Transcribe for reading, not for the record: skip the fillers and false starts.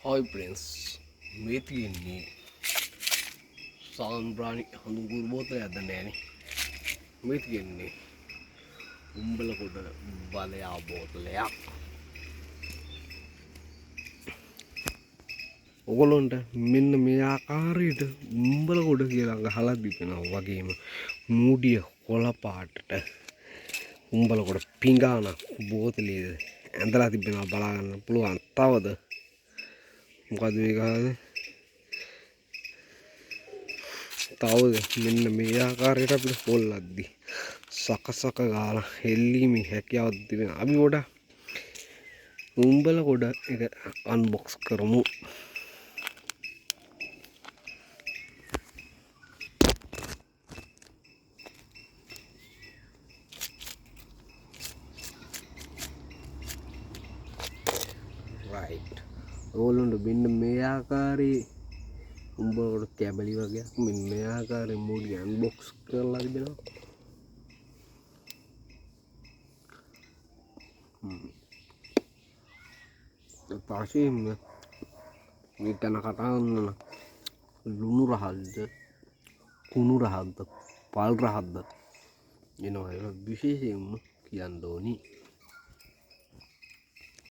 Hi friends, මේ තියෙන්නේ සාම්ප්‍රාණි හඳුන්කුරු බෝතලයක්ද නෑනේ. මේ තියෙන්නේ උම්බලකොට බලයා බෝතලයක්. ඔයගොල්ලන්ට මෙන්න මේ ආකාරයට උම්බලකොට කියලා ගහලා තිබෙනවා වගේම මූඩිය කොළ පාටට උම්බලකොට පිඟාන බෝතලයේ ඇඳලා තිබෙනවා බලා ගන්න පුළුවන්. තවද මොකද මේක තවද මෙන්න මේ ආකාරයට අපිට පොල්ලද්දි සකසක ගාලා හෙල්ලීමේ හැකියාවක් තිබෙනවා. අපි පොඩ උම්බල කොට එක අන්බොක්ස් කරමු. රයිට්. ඕගොල්ලන්ට මෙන්න මේ ආකාරයේ උම්බල කොට කැබලි වගේක් මෙන්න මේ ආකාරයෙන් මූඩි අන්බොක්ස් කරලා තිබෙනවා. පස්සේ මේ ගැන කතා කරනවා ලුණු රහක්ද කුණු රහක්ද පල් රහක්ද එනවා ඒක විශේෂයෙන්ම කියන්න ඕනි.